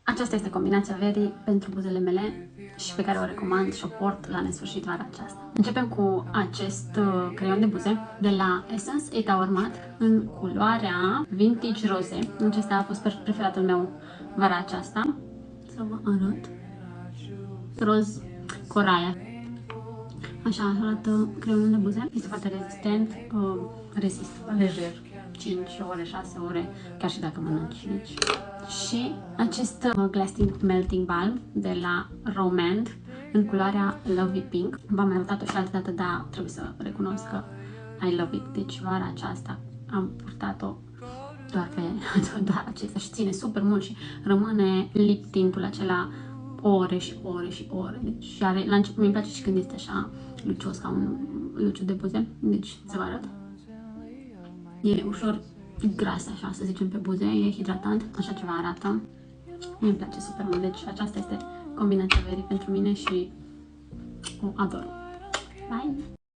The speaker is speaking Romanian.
Aceasta este combinația verii pentru buzele mele și pe care o recomand și o port la nesfârșit vara aceasta. Începem cu acest creion de buze de la Essence 8 Hour Matte în culoarea Vintage Rose. Acesta a fost preferatul meu vara aceasta. Să vă arăt. Roz coraia. Așa arată creionul de buze. Este foarte rezistent, rezistă lejer 5 ore, 6 ore, chiar și dacă mănânci mici. Și acest Glass Tint Melting Balm de la Romand în culoarea Lovely Pink. V-am mai arătat-o și altă dată, dar trebuie să recunosc că I love it. Deci vara aceasta am purtat-o doar acesta și ține super mult și rămâne lip tintul acela ore și ore și ore. Deci are, la început mi-mi place și când este așa lucios ca un luciu de buze. Deci să vă arăt. E ușor gras, așa, să zicem, pe buze, e hidratant, așa ceva arată. Mi-mi place super mult, deci aceasta este combinația verii pentru mine și o ador. Bye!